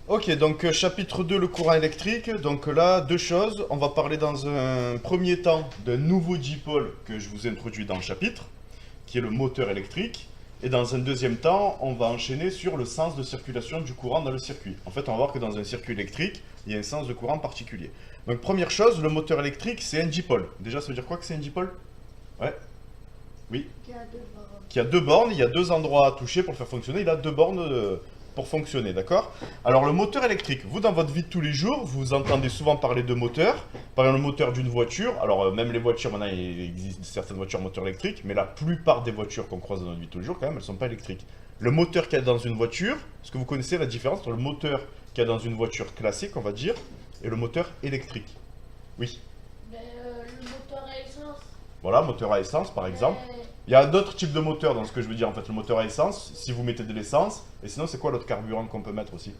Ok, donc chapitre 2, le courant électrique. Donc là, deux choses. On va parler dans un premier temps d'un nouveau dipôle que je vous introduis dans le chapitre, qui est le moteur électrique. Et dans un deuxième temps, on va enchaîner sur le sens de circulation du courant dans le circuit. En fait, on va voir que dans un circuit électrique, il y a un sens de courant particulier. Donc première chose, le moteur électrique, c'est un dipôle. Déjà, ça veut dire quoi que c'est un dipôle? Ouais. Oui. Qui a deux bornes, il y a deux endroits à toucher pour le faire fonctionner. Il a deux bornes pour fonctionner, d'accord? Alors le moteur électrique, vous dans votre vie de tous les jours, vous entendez souvent parler de moteur. Par exemple, le moteur d'une voiture. Alors même les voitures, maintenant il existe certaines voitures moteur électrique, mais la plupart des voitures qu'on croise dans notre vie de tous les jours, quand même, elles ne sont pas électriques. Le moteur qu'il y a dans une voiture, est-ce que vous connaissez la différence entre le moteur qu'il y a dans une voiture classique, on va dire, et le moteur électrique? Oui. Le moteur à essence. Voilà, moteur à essence par exemple. Il y a d'autres types de moteurs dans ce que je veux dire. En fait, le moteur à essence, si vous mettez de l'essence, et sinon, c'est quoi l'autre carburant qu'on peut mettre aussi?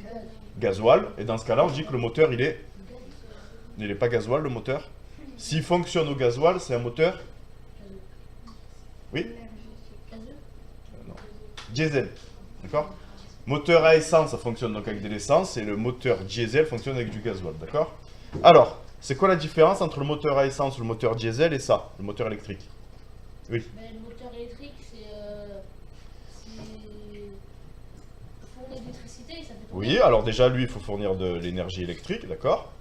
Gaz. Gasoil. Et dans ce cas-là, on dit que le moteur, il n'est pas gasoil, le moteur. S'il fonctionne au gasoil, c'est un moteur. Oui? Non. Diesel. D'accord? Moteur à essence, ça fonctionne donc avec de l'essence, et le moteur diesel fonctionne avec du gasoil. D'accord? Alors, c'est quoi la différence entre le moteur à essence, le moteur diesel et ça, le moteur électrique? Oui. Le moteur électrique, c'est fournir d'électricité et ça fait tourner. Oui, alors déjà, lui, il faut fournir de l'énergie électrique, d'accord?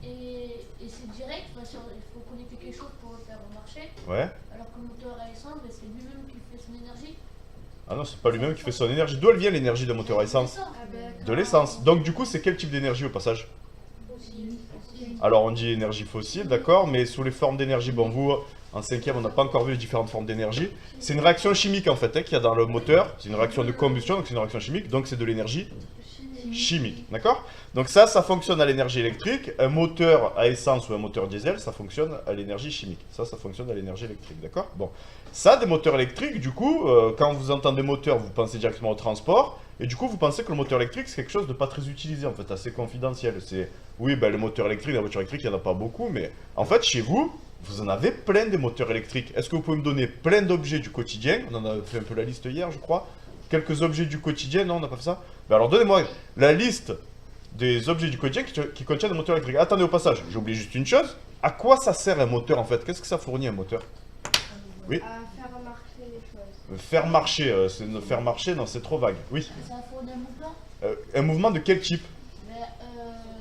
Et c'est direct, il faut connecter quelque chose pour le faire marcher. Ouais. Alors que le moteur à essence, c'est lui-même qui fait son énergie. Ah non, c'est pas lui-même qui fait son énergie. D'où elle vient l'énergie d'un moteur à essence? De l'essence. Donc du coup, c'est quel type d'énergie au passage? Alors on dit énergie fossile, d'accord, mais sous les formes d'énergie, bon vous, en cinquième, on n'a pas encore vu les différentes formes d'énergie. C'est une réaction chimique en fait, qu'il y a dans le moteur. C'est une réaction de combustion, donc c'est une réaction chimique, donc c'est de l'énergie chimique, d'accord? Donc ça fonctionne à l'énergie électrique. Un moteur à essence ou un moteur diesel, ça fonctionne à l'énergie chimique. Ça fonctionne à l'énergie électrique, d'accord? Bon, ça, des moteurs électriques, du coup, quand vous entendez moteur, vous pensez directement au transport. Et du coup, vous pensez que le moteur électrique, c'est quelque chose de pas très utilisé, en fait, assez confidentiel. Oui, ben, le moteur électrique, la voiture électrique, il n'y en a pas beaucoup, mais en fait, chez vous, vous en avez plein des moteurs électriques. Est-ce que vous pouvez me donner plein d'objets du quotidien? On en a fait un peu la liste hier, je crois. Quelques objets du quotidien, non, on n'a pas fait ça? Ben alors, donnez-moi la liste des objets du quotidien qui contiennent un moteur électrique. Attendez, au passage, j'ai oublié juste une chose. À quoi ça sert un moteur, en fait? Qu'est-ce que ça fournit, un moteur? Oui. À faire marcher les choses. Faire marcher, faire marcher, non, c'est trop vague. Oui. Ça fournit un mouvement Un mouvement de quel type?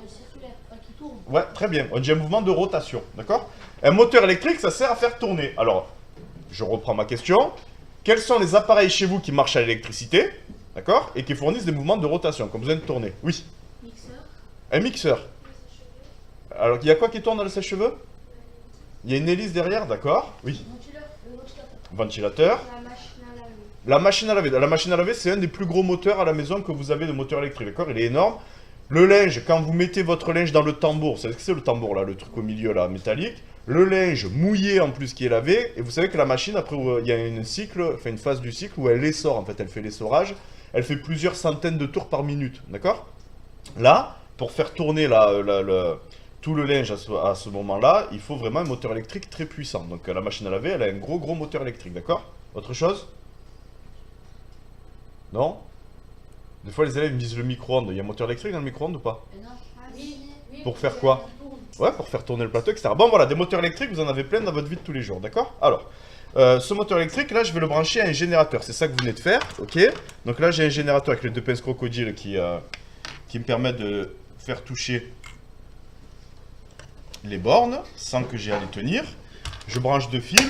circulaire, qui tourne. Ouais, très bien. On dit un mouvement de rotation, d'accord? Un moteur électrique, ça sert à faire tourner. Alors, je reprends ma question. Quels sont les appareils chez vous qui marchent à l'électricité, d'accord? Et qui fournissent des mouvements de rotation, qui ont besoin de tourner? Oui. Mixeur. Un mixeur. Alors, il y a quoi qui tourne dans le sèche-cheveux? Il y a une hélice derrière, d'accord? Oui. Ventilateur. Ventilateur. La machine à laver. La machine à laver. La machine à laver, c'est un des plus gros moteurs à la maison que vous avez de moteur électrique, d'accord? Il est énorme. Le linge, quand vous mettez votre linge dans le tambour, vous savez ce que c'est le tambour là, le truc au milieu là, métallique. Le linge mouillé en plus qui est lavé, et vous savez que la machine, après, il y a une phase du cycle où elle essore, en fait, elle fait l'essorage. Elle fait plusieurs centaines de tours par minute, d'accord? Là, pour faire tourner tout le linge à ce moment-là, il faut vraiment un moteur électrique très puissant. Donc la machine à laver, elle a un gros moteur électrique, d'accord? Autre chose? Non? Des fois les élèves me disent le micro-ondes. Il y a un moteur électrique dans le micro-ondes ou pas? Non. Oui. Pour faire quoi? Ouais, pour faire tourner le plateau, etc. Bon voilà, des moteurs électriques, vous en avez plein dans votre vie de tous les jours, d'accord? Alors, ce moteur électrique, là, je vais le brancher à un générateur. C'est ça que vous venez de faire, ok? Donc là, j'ai un générateur avec les deux pinces crocodiles qui me permet de faire toucher les bornes sans que j'ai à les tenir. Je branche deux fils.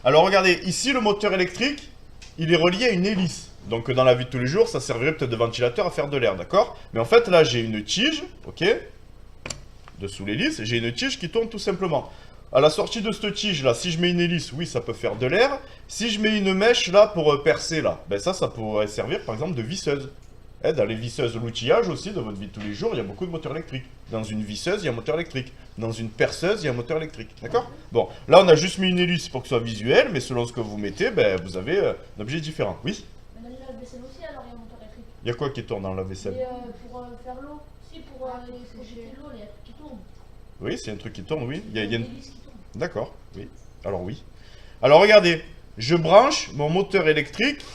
Alors regardez, ici, le moteur électrique, il est relié à une hélice. Donc dans la vie de tous les jours, ça servirait peut-être de ventilateur à faire de l'air, d'accord? Mais en fait, là, j'ai une tige, ok? Dessous l'hélice, j'ai une tige qui tourne tout simplement. À la sortie de cette tige là, si je mets une hélice, oui, ça peut faire de l'air. Si je mets une mèche là pour percer là, ben ça pourrait servir par exemple de visseuse. Dans les visseuses, l'outillage aussi de votre vie de tous les jours, il y a beaucoup de moteurs électriques. Dans une visseuse, il y a un moteur électrique. Dans une perceuse, il y a un moteur électrique. D'accord? Bon, là on a juste mis une hélice pour que ce soit visuel, mais selon ce que vous mettez, ben, vous avez un objet différent. Oui? Mais dans le lave-vaisselle aussi, alors il y a un moteur électrique. Il y a quoi qui tourne dans la vaisselle? Et pour faire l'eau, pour jeter l'eau, il y a un truc qui tourne. Oui, c'est un truc qui tourne, oui. Il y a une hélice qui tourne. D'accord, oui. Alors oui. Alors regardez, je branche mon moteur électrique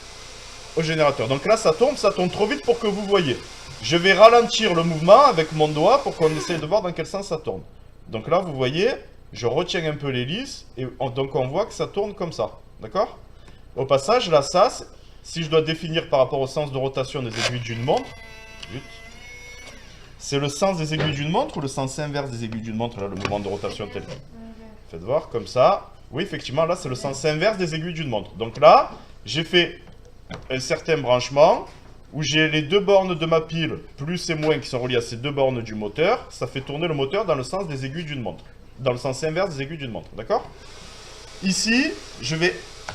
au générateur. Donc là, ça tombe trop vite pour que vous voyez. Je vais ralentir le mouvement avec mon doigt pour qu'on essaye de voir dans quel sens ça tourne. Donc là, vous voyez, je retiens un peu l'hélice, et donc on voit que ça tourne comme ça. D'accord? Au passage, là, ça, si je dois définir par rapport au sens de rotation des aiguilles d'une montre, c'est le sens des aiguilles d'une montre ou le sens inverse des aiguilles d'une montre, là, le mouvement de rotation tel quel? Faites voir, comme ça. Oui, effectivement, là, c'est le sens inverse des aiguilles d'une montre. Donc là, j'ai fait un certain branchement où j'ai les deux bornes de ma pile, plus et moins, qui sont reliées à ces deux bornes du moteur. Ça fait tourner le moteur dans le sens des aiguilles d'une montre. Dans le sens inverse des aiguilles d'une montre, d'accord? Ici,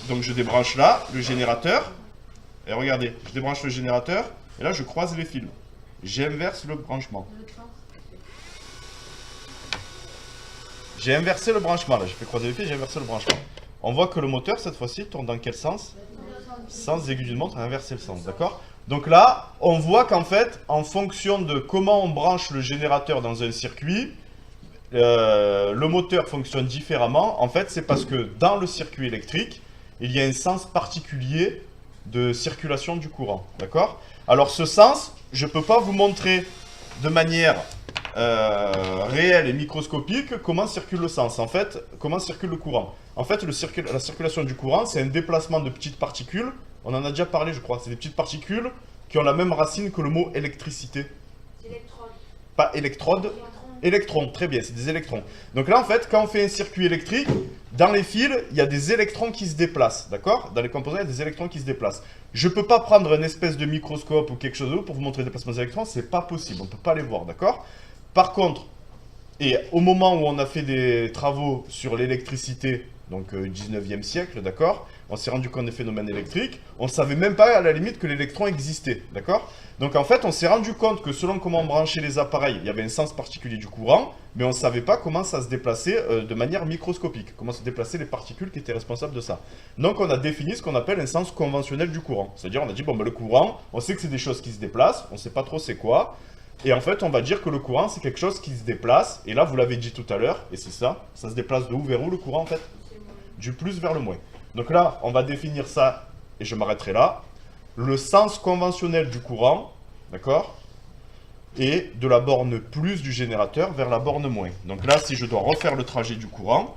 donc je débranche là, le générateur. Et regardez, je débranche le générateur, et là, je croise les fils. J'inverse le branchement. J'ai inversé le branchement, là, j'ai fait croiser les fils, j'ai inversé le branchement. On voit que le moteur, cette fois-ci, tourne dans quel sens? Sens des aiguilles d'une montre, inverser le sens, d'accord? Donc là, on voit qu'en fait, en fonction de comment on branche le générateur dans un circuit, le moteur fonctionne différemment. En fait, c'est parce que dans le circuit électrique, il y a un sens particulier de circulation du courant, d'accord? Alors ce sens, je ne peux pas vous montrer de manière réelle et microscopique comment circule le sens, en fait, comment circule le courant. En fait, la circulation du courant, c'est un déplacement de petites particules. On en a déjà parlé, je crois. C'est des petites particules qui ont la même racine que le mot électricité. Électrode. Pas électrode, électrons. Très bien, c'est des électrons. Donc là, en fait, quand on fait un circuit électrique, dans les fils, il y a des électrons qui se déplacent, d'accord? Dans les composants, il y a des électrons qui se déplacent. Je ne peux pas prendre une espèce de microscope ou quelque chose d'autre pour vous montrer les déplacements des électrons, c'est pas possible, on ne peut pas les voir, d'accord? Par contre, et au moment où on a fait des travaux sur l'électricité, donc 19e siècle, d'accord, on s'est rendu compte des phénomènes électriques, on ne savait même pas à la limite que l'électron existait, d'accord? Donc en fait, on s'est rendu compte que selon comment on branchait les appareils, il y avait un sens particulier du courant, mais on ne savait pas comment ça se déplaçait de manière microscopique, comment se déplaçaient les particules qui étaient responsables de ça. Donc on a défini ce qu'on appelle un sens conventionnel du courant. C'est-à-dire on a dit, bon, ben, le courant, on sait que c'est des choses qui se déplacent, on ne sait pas trop c'est quoi, et en fait on va dire que le courant c'est quelque chose qui se déplace, et là vous l'avez dit tout à l'heure, et c'est ça, ça se déplace de où vers où le courant en fait? Du plus vers le moins. Donc là, on va définir ça, et je m'arrêterai là. Le sens conventionnel du courant, d'accord, et de la borne plus du générateur vers la borne moins. Donc là, si je dois refaire le trajet du courant,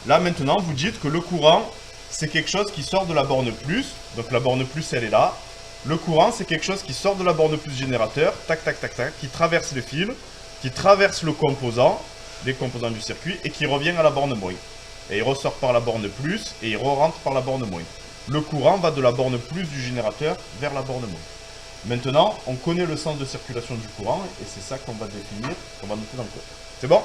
là maintenant, vous dites que le courant, c'est quelque chose qui sort de la borne plus, donc la borne plus, elle est là. Le courant, c'est quelque chose qui sort de la borne plus générateur, tac, tac, tac, tac, qui traverse les fils, qui traverse le composant, les composants du circuit, et qui revient à la borne moins. Et il ressort par la borne plus, et il re-rentre par la borne moins. Le courant va de la borne plus du générateur vers la borne moins. Maintenant, on connaît le sens de circulation du courant, et c'est ça qu'on va définir, qu'on va noter dans le code. C'est bon?